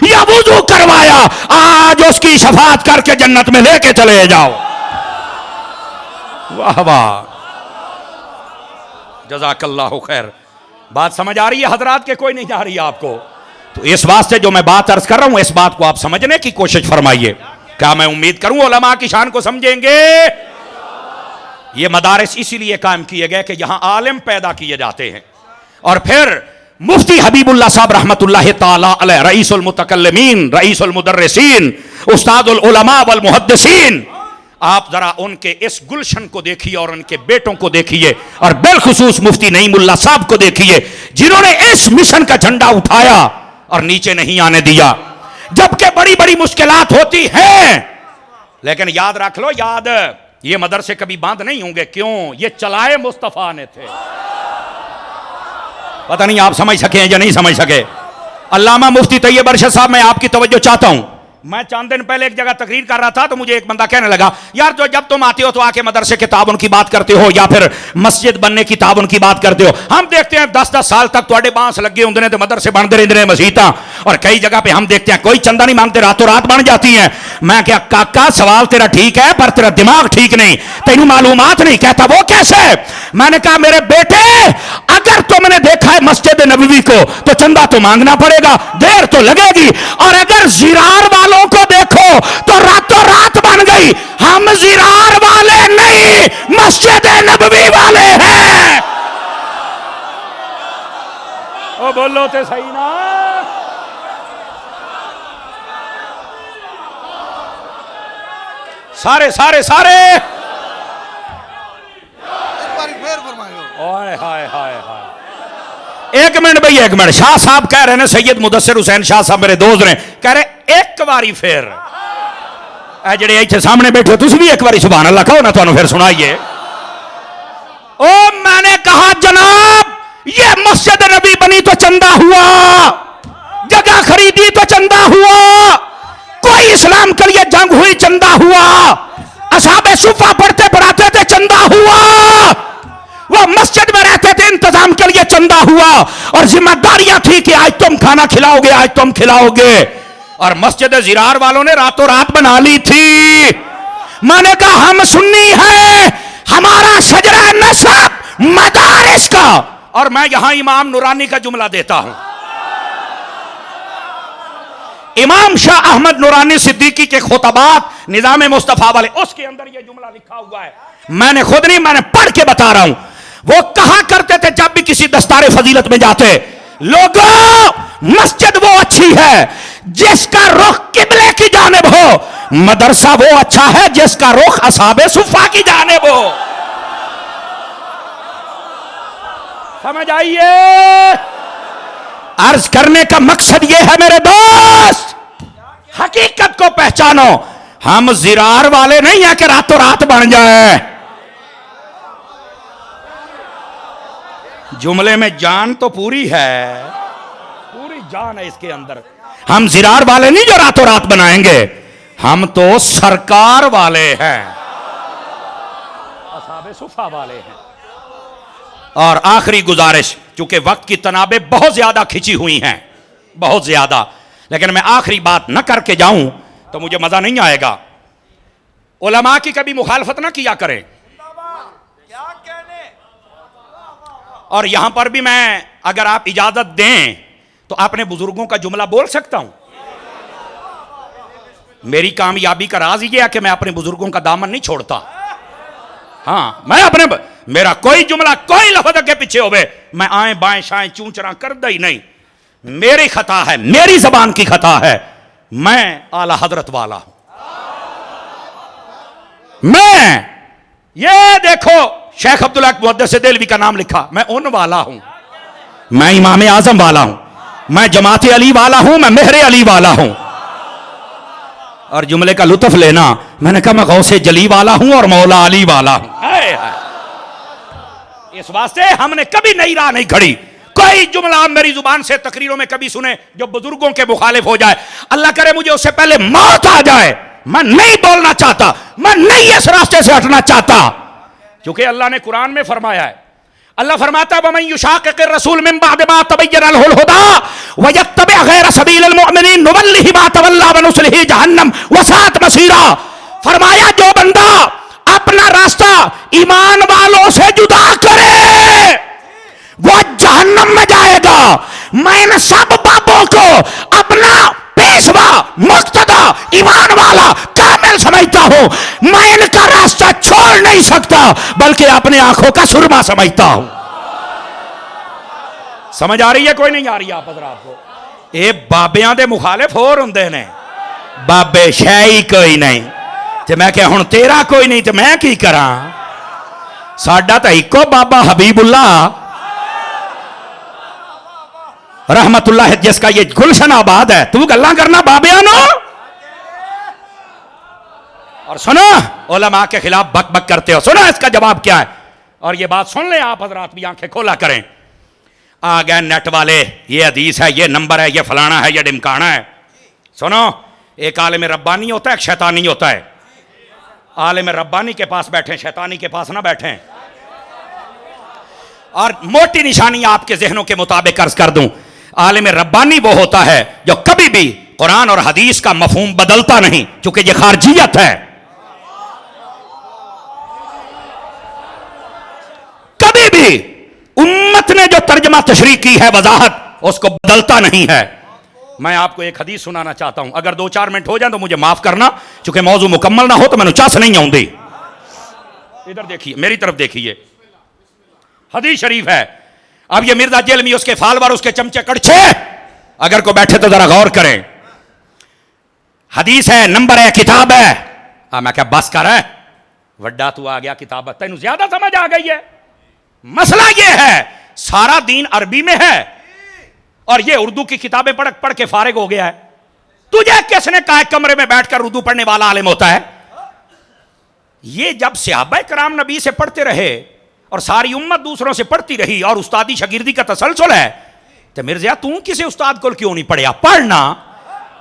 या वुजू करवाया, आज उसकी शफात करके जन्नत में लेके चले जाओ। वाह वाह, जज़ाकल्लाहु खैर। बात समझ आ रही है हजरात के कोई नहीं जा रही है आपको? तो इस वास्ते जो मैं बात अर्ज कर रहा हूं इस बात को आप समझने की कोशिश फरमाइए। क्या मैं उम्मीद करूं उलमा की शान को समझेंगे? ये मदारिस इसीलिए कायम किए गए कि यहां आलिम पैदा किए जाते हैं। और फिर मुफ्ती हबीबुल्लाह साहब रहमतुल्लाह ताला अलैह, रईसुल मुतकल्लिमीन, रईसुल मुदर्रिसीन, उस्तादुल उलमा वल मुहद्दिसीन, आप जरा उनके इस गुलशन को देखिए और उनके बेटों को देखिए, और बिलखुसूस मुफ्ती नईमुल्लाह साहब को देखिए, जिन्होंने इस मिशन का झंडा उठाया और नीचे नहीं आने दिया, जबकि बड़ी बड़ी मुश्किलात होती हैं। लेकिन याद रख लो, याद, ये मदरसे कभी बंद नहीं होंगे। क्यों? ये चलाए मुस्तफा ने थे। पता नहीं आप समझ सके या नहीं समझ सके। अल्लामा मुफ्ती तैयब अरशद साहब, मैं आपकी तवज्जो चाहता हूं, मैं चंद दिन पहले एक जगह तकरीर कर रहा था तो मुझे एक बंदा कहने लगा, यार जो जब तुम आते हो तो आके मदरसे के ताबन की बात करते हो या फिर मस्जिद बनने की ताबन की बात करते हो। हम देखते हैं 10-10 साल तक थोड़े बांस लगे होंगे ने तो मदरसे बनते रहते हैं, मसीता, और कई जगह पे हम देखते हैं कोई चंदा नहीं मांगते, रातों रात बन जाती है। मैं क्या काका सवाल तेरा ठीक है पर तेरा दिमाग ठीक नहीं, तेनू मालूमात नहीं। कहता वो कैसे? मैंने कहा मेरे बेटे अगर तुमने देखा है मस्जिद नबवी को तो चंदा तो मांगना पड़ेगा, देर तो लगेगी, और अगर जिरार वालों को देखो तो रातों रात बन गई। हम जिरार वाले नहीं, मस्जिद नबवी वाले हैं। ओ बोलो तो सही ना। सारे सारे सारे हाय हाय हाय हाय। एक मिनट भाई, एक मिनट। शाह साहब कह रहे हैं, सैयद मुदस्सिर हुसैन शाह साहब मेरे दोस्त ने, कह रहे एक बारी फिर जेडे इतने सामने बैठे हो तुम भी एक बारी सुभान अल्लाह कहो ना, तुहानू फिर सुनाइए। ओ मैंने कहा जनाब ये मस्जिद नबी बनी तो चंदा हुआ, जगह खरीदी तो चंदा हुआ, कोई इस्लाम के लिए जंग हुई चंदा हुआ, असहाबे सुफा पढ़ते पढ़ाते थे चंदा हुआ, वो मस्जिद में रहते थे इंतजाम के लिए चंदा हुआ, और जिम्मेदारियां थी कि आज तुम खाना खिलाओगे, आज तुम खिलाओगे, और मस्जिद जिरार वालों ने रातों रात बना ली थी। मैंने कहा हम सुन्नी हैं, हमारा शजरा नसब मदारिस का, और मैं यहां इमाम नूरानी का जुमला देता हूं। इमाम शाह अहमद नूरानी सिद्दीकी के खुतबात निजाम मुस्तफा वाले, उसके अंदर यह जुमला लिखा हुआ है, मैंने खुद नहीं, मैंने पढ़ के बता रहा हूं। वो कहा करते थे जब भी किसी दस्तारे फजीलत में जाते, लोगों मस्जिद वो अच्छी है जिसका रुख किबले की जानिब हो, मदरसा वो अच्छा है जिसका रुख असहाबे सुफा की जानिब हो। समझ आइए? अर्ज करने का मकसद यह है मेरे दोस्त, हकीकत को पहचानो। हम जिरार वाले नहीं है कि रातों रात बन जाए। जुमले में जान तो पूरी है, पूरी जान है इसके अंदर। हम जिरार वाले नहीं जो रातों रात बनाएंगे, हम तो सरकार वाले हैं, असहाबे सुफा वाले हैं। और आखिरी गुजारिश, चूंकि वक्त की तनाबें बहुत ज्यादा खिंची हुई हैं, बहुत ज्यादा, लेकिन मैं आखिरी बात न करके जाऊं तो मुझे मजा नहीं आएगा। उलमा की कभी मुखालफत ना किया करें, और यहां पर भी मैं अगर आप इजाजत दें तो अपने बुजुर्गों का जुमला बोल सकता हूं। मेरी कामयाबी का राज यह है कि मैं अपने बुजुर्गों का दामन नहीं छोड़ता। हाँ, मैं अपने, मेरा कोई जुमला कोई लफ्ज के पीछे होवे, मैं आए बाएं शाएं चूंचरा करदा ही नहीं। मेरी खता है, मेरी जबान की खता है, मैं आला हजरत वाला हूं। मैं ये देखो शेख अब्दुल्लाह मुहद्दिस देलवी का नाम लिखा, मैं उन वाला हूं, मैं इमाम आजम वाला हूं, मैं जमात अली वाला हूं, मैं मेहरे अली वाला हूं। और जुमले का लुत्फ लेना, मैंने कहा मैं गौसे जली वाला हूं और मौला अली वाला हूं। इस वास्ते हमने कभी नई राह नहीं खड़ी। कोई जुमला आप मेरी जुबान से तकरीरों में कभी सुने जो बुजुर्गों के मुखालिफ हो जाए, अल्लाह करे मुझे उससे पहले मौत आ जाए, मैं नहीं बोलना चाहता, मैं नहीं इस रास्ते से हटना चाहता। क्योंकि अल्लाह ने कुरान में फरमाया है, अल्लाह फरमाता है वमन युशाक़िक़िर रसूल मिन बअद मा तबय्यन लहुल हुदा व यत्तबि गैर सबीलिल मुअमिनीन नुवल्लिहि मा तवल्ला व नुस्लिहि जहन्नम व साअत मसीरा। फरमाया जो बंदा अपना रास्ता ईमान वालों से जुदा करे वो जहन्नम में जाएगा। मैं इन सब बाबों को अपना पेशवा, मुक्तदा, ईमान वाला, कामिल समझता हूं। मैं इनका रास्ता छोड़ नहीं सकता, बल्कि अपने आंखों का सुरमा समझता हूं। समझ आ रही है? कोई नहीं आ रही? आप हज़रात को ये बाबियां दे मुखालिफ होर हुंदे ने, बाबे शाही कोई नहीं। ते मैं क्या हुण तेरा कोई नहीं ते मैं की करा? साडा तो इको बाबा हबीबुल्ला रहमतुल्लाह जिसका ये गुलशन आबाद है। तू गल्ला करना बाबिया नो, और सुनो उलमा के खिलाफ बक बक करते हो। सुनो इसका जवाब क्या है, और ये बात सुन ले आप हजरात भी, आंखें खोला करें। आ गए नेट वाले, ये हदीस है, ये नंबर है, ये फलाना है, ये डिमकाना है। सुनो एक आलिम रब्बानी होता है, एक शैतानी होता है। आलिम रब्बानी के पास बैठे, शैतानी के पास ना बैठे। और मोटी निशानी आपके जहनों के मुताबिक अर्ज कर दूं, आलिम रब्बानी वो होता है जो कभी भी कुरान और हदीस का मफहूम बदलता नहीं, क्योंकि ये खारजियत है। कभी भी उम्मत ने जो तर्जमा तशरीह की है, वजाहत, उसको बदलता नहीं है। मैं आपको एक हदीस सुनाना चाहता हूं, अगर 2-4 मिनट हो जाए तो मुझे माफ करना, क्योंकि मौजू मुकम्मल ना हो तो मैंने चस नहीं आऊंगी। इधर देखिए, मेरी तरफ देखिए, हदीस शरीफ है। अब ये मिर्जा जेलमी, उसके फालवर, उसके चमचे कड़छे, अगर को बैठे तो जरा गौर करें। हदीस है, नंबर है, किताब है। मैं क्या बस कर है, वड्डा तू आ गया, किताब तेन ज्यादा समझ आ गई है। मसला ये है, सारा दीन अरबी में है और ये उर्दू की किताबें पढ़ के फारिग हो गया है। तुझे किसने कहा कमरे में बैठकर उर्दू पढ़ने वाला आलिम होता है? ये जब सहाबा कराम नबी से पढ़ते रहे और सारी उम्मत दूसरों से पढ़ती रही और उस्तादी शगिर्दी का तसलसल है, तो मिर्जा तू किसी उस्ताद को क्यों नहीं पढ़िया? पढ़ना,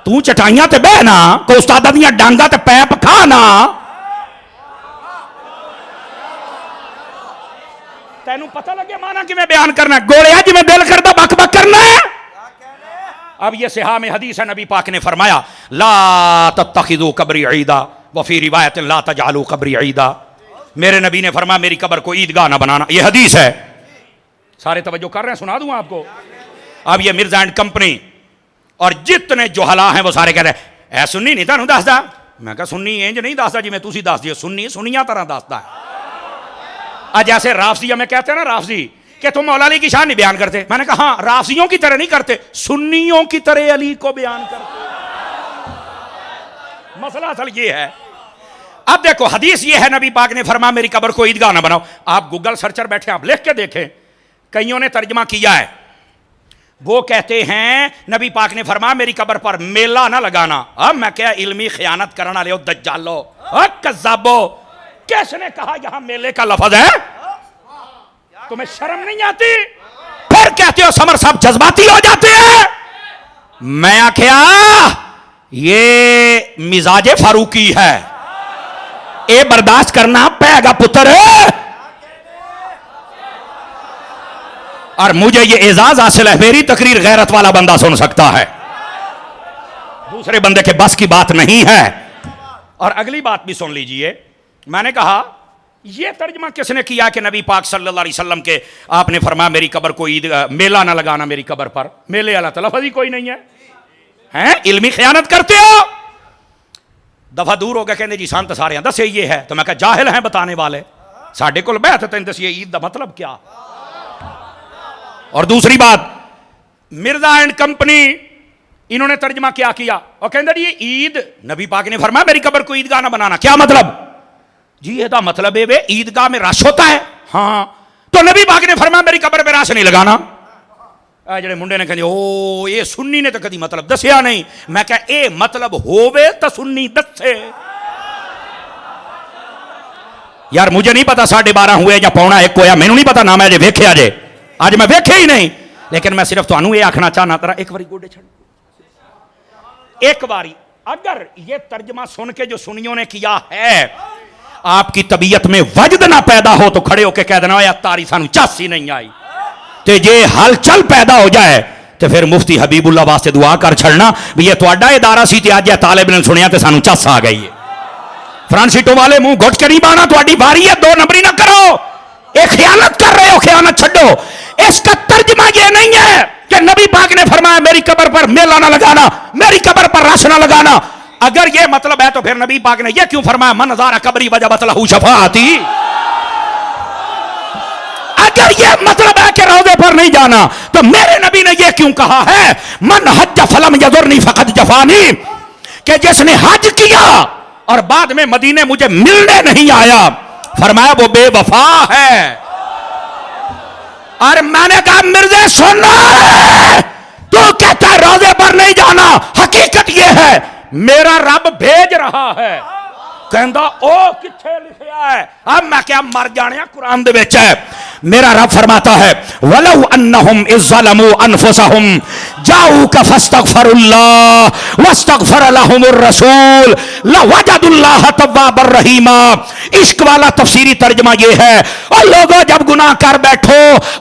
तू चटाइयां ते बहना, को उस्तादा दियां डांगा ते पैप खाना। तेनू पता लगे माना कि मैं बयान करना, गोलिया जिमें दिल करता बक बक करना है। अब ये सिहा में हदीस है, नबी पाक ने फरमाया, ला तत्तखिज़ू कब्री ईदा व फी रिवायत ला तजअलू कब्री ईदा। मेरे नबी ने फरमाया मेरी कब्र को ईदगाह ना बनाना। ये हदीस है। सारे तवज्जो कर रहे हैं, सुना दूं आपको। अब ये मिर्जा एंड कंपनी और जितने जोहला हैं वो सारे कह रहे हैं, ऐ सुन्नी नहीं तुहानू दसदा। मैं कहा सुन्नी इंज नहीं दसदा जिवें तुसीं दस दिओ, सुन्नी सुनिया तरह दसदा है। आज ऐसे राफजी हमें कहते हैं ना, राफजी, कि तुम मौला अली की शान नहीं बयान करते। मैंने कहा हाँ, राफजियों की तरह नहीं करते, सुन्नियों की तरह अली को बयान करते। मसला असल ये है। अब देखो, हदीस ये है, नबी पाक ने फरमाया मेरी कब्र को ईदगाह ना बनाओ। आप गूगल सर्चर बैठे, आप लिख के देखें, कईयों ने तर्जमा किया है। वो कहते हैं नबी पाक ने फरमाया मेरी कब्र पर मेला ना लगाना। अब मैं क्या इल्मी खयानत करना ले, दज्जालो, कज़्ज़ाबो, किसने कहा यहां मेले का लफ्ज है? तुम्हें शर्म नहीं आती? फिर कहते हो समर साहब जज्बाती हो जाते हैं। मैं आख्या ये मिजाजे फारूकी है, ये बर्दाश्त करना पैगा पुत्र है। और मुझे ये एजाज हासिल है, मेरी तकरीर गैरत वाला बंदा सुन सकता है, दूसरे बंदे के बस की बात नहीं है। और अगली बात भी सुन लीजिए। मैंने कहा यह तर्जमा किसने किया कि नबी पाक सल्लल्लाहु अलैहि वसल्लम के आपने फरमाया मेरी कब्र को ईद मेला ना लगाना मेरी कब्र पर। मेले वाला तो लफ्ज़ ही कोई नहीं है। हैं इल्मी खयानत करते हो। दफा दूर हो गया, कहते जी संत सारे दसे ये है। तो मैं कहा जाहिल हैं बताने वाले, साढ़े को बैठ तेन दसिए ईद का मतलब क्या। और दूसरी बात, मिर्जा एंड कंपनी इन्होंने तर्जमा क्या किया और कहते जी ईद नबी पाक ने फरमाया मेरी कब्र को ईदगाह ना बनाना। क्या मतलब जी? ਇਹਦਾ मतलब है वे ईदगाह में रश होता है। हाँ, तो नबी पाक ने फरमाया मेरी कब्र पे रश नहीं लगाना। ਜਿਹੜੇ ਮੁੰਡੇ ਨੇ ਕਹਿੰਦੇ ओ ये सुन्नी ने तो कभी मतलब दसिया नहीं। मैं क्या ए मतलब होवे तो सुन्नी दसे। यार मुझे नहीं पता 12:30 हुए या 11:45 होया, मैनू नहीं पता ना, मैं अजे वेख्या जे, अज मैं वेखे ही नहीं। लेकिन मैं सिर्फ तुहानू ये आखना चाहना, तेरा एक बारी गोडे छड़, एक बारी अगर ये तर्जमा सुन के जो सुनियों ने किया है आपकी तबीयत में वजद ना पैदा हो तो खड़े होकर कह देना यार तारी सानू चस ही नहीं आई। ते जे हलचल पैदा हो जाए तो फिर मुफ्ती हबीबुल्ला वास्ते दुआ कर छड़ना भी ये तुहाडा इदारा सी ते अज तालिब ने सुनिया ते सानू चस आ गई है। फ्रांसीटो वाले मुंह घुट के नहीं पाना, तुहाडी बारी है, 2 नंबरी ना करो। एक खयानत कर रहे हो, खयानत छड्डो। इसका तर्जमा ये नहीं है कि नबी पाक ने फरमाया मेरी कब्र पर मेला ना लगाना, मेरी कब्र पर रश ना लगाना। अगर ये मतलब है तो फिर नबी पाक ने ये क्यों फरमाया मन नज़ारा कब्री वजबत लहू शफाअती। अगर ये मतलब है कि रोजे पर नहीं जाना तो मेरे नबी ने ये क्यों कहा है मन हज फलम यजुरनी फकद जफानी, कि जिसने हज किया और बाद में मदीने मुझे मिलने नहीं आया, फरमाया वो बेवफा है। और मैंने कहा मिर्जे सुनना, तू कहता है रोजे पर नहीं जाना, हकीकत ये है मेरा रब भेज रहा है। कहता ओ किथे लिखा है? अब मैं क्या मर जाने, कुरान दे विच है मेरा रब फरमाता है वलौ अन्नहुम इज़्ज़लमू अनफुसहुम जाऊका फस्तगफिरुल्लाह वस्तगफर लहुमुर रसूल लवजदुल्लाह तव्वाबर रहीमा। इश्क वाला तफसीरी तर्जमा ये है, और लोगों जब गुनाह कर बैठो,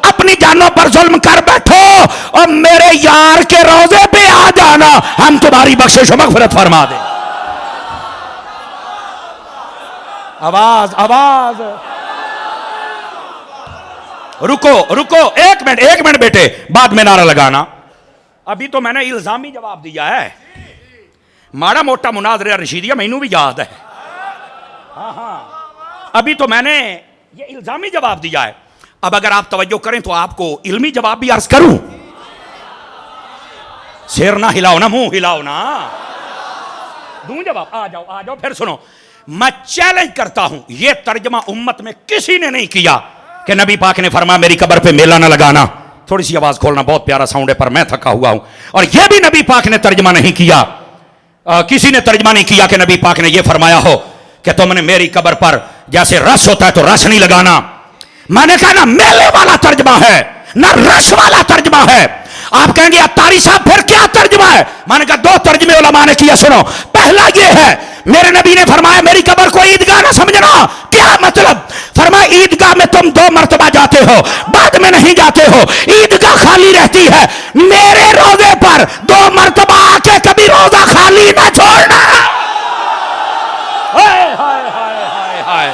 अपनी जानों पर जुल्म कर बैठो, और मेरे यार के रोजे पे आ जाना, हम तुम्हारी बख्शिश और मगफिरत फरमा दें। आवाज आवाज, रुको रुको, एक मिनट बेटे, बाद में नारा लगाना। अभी तो मैंने इल्जामी जवाब दिया है, माड़ा मोटा मुनाजरा रशीदिया मैनू भी याद है। हाँ, अभी तो मैंने ये इल्जामी जवाब दिया है। अब अगर आप तवज्जो करें तो आपको इल्मी जवाब भी अर्ज करूं। सिर ना हिलाओ ना, मुंह हिलाओ ना, दूं जवाब। आ जाओ फिर सुनो। मैं चैलेंज करता हूं, यह तर्जमा उम्मत में किसी ने नहीं किया कि नबी पाक ने फरमाया मेरी कब्र पे मेला ना लगाना। थोड़ी सी आवाज खोलना, बहुत प्यारा साउंड है पर मैं थका हुआ हूं। और यह भी नबी पाक ने तर्जमा नहीं किया, किसी ने तर्जमा नहीं किया कि नबी पाक ने यह फरमाया हो कि तुमने मेरी कब्र पर जैसे रस होता है तो रस नहीं लगाना। मैंने कहा ना मेले वाला तर्जमा है ना रस वाला तर्जमा है। आप कहेंगे अत्तारी साहब फिर क्या तर्जमा है? मैंने कहा दो तर्जमे उलमा ने किया, सुनो। पहला ये है, मेरे नबी ने फरमाया मेरी कब्र को ईदगाह ना समझना। क्या मतलब? फरमाया ईदगाह में तुम 2 मरतबा जाते हो, बाद में नहीं जाते हो, ईदगाह खाली रहती है। मेरे रोजे पर 2 मरतबा आके कभी रोजा खाली ना छोड़ना। हाय हाय हाय हाय हाय।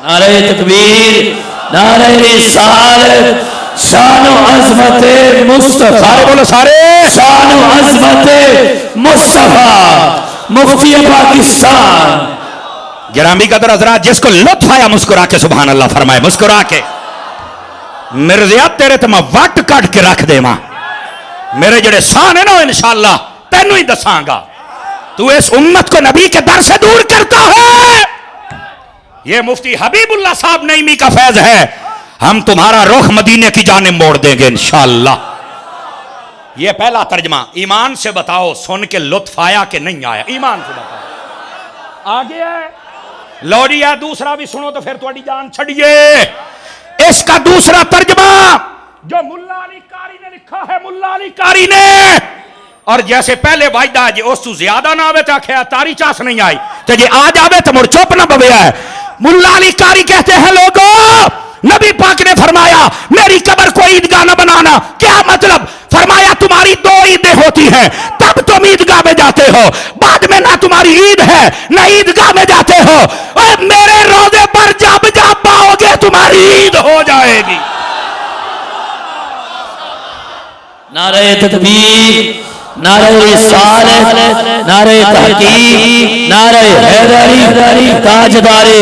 नारे तकबीर, नारे रिसालत, शान व अज़मत मुस्तफा। सारे बोलो सारे, शान व अज़मत मुस्तफा मुफ्ती पाकिस्तान। गिरामी कदर हज़रात, जिसको लुत्फ आया मुस्कुरा के सुभान अल्लाह फरमाए, मुस्कुरा के। मिर्ज़िया तेरे तो मैं वट कट के रख देवा। मेरे जड़े शान है ना इंशाअल्लाह तेनू ही दसांगा। तू इस उम्मत को नबी के दर से दूर करता है। ये मुफ्ती हबीबुल्लाह साहब नईमी का फैज है। हम तुम्हारा रुख मदीने की जानिब मोड़ देंगे इंशाअल्लाह। ये पहला तर्जमा। ईमान से बताओ सुन के लुत्फ आया कि नहीं आया? ईमान से बताओ। आगे है लो जी, है दूसरा भी सुनो तो फिर थोड़ी जान छड़िए। इसका दूसरा तर्जमा जो मुल्ला अली कारी ने लिखा है, मुल्ला अली कारी ने, और जैसे पहले वायदा जे उस तू ज्यादा ना आवे तो आख्या तारी चास नहीं आई, तो जे आ जावे तो मुड़ चुप ना बविया है। मुल्ला अली कारी कहते हैं लोगों, नबी पाक ने फरमाया मेरी कब्र को ईदगाह न बनाना। क्या मतलब? फरमाया तुम्हारी 2 ईदें होती हैं, तब तुम ईदगाह में जाते हो, बाद में ना तुम्हारी ईद है ना ईदगाह में जाते हो। और मेरे रोजे पर जब जब पाओगे तुम्हारी ईद हो जाएगी। नारे तकबीर, नारे रिसालत, नारे तहकीक, नारे हैदरी, ताजदारे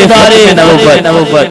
नबुव्वत।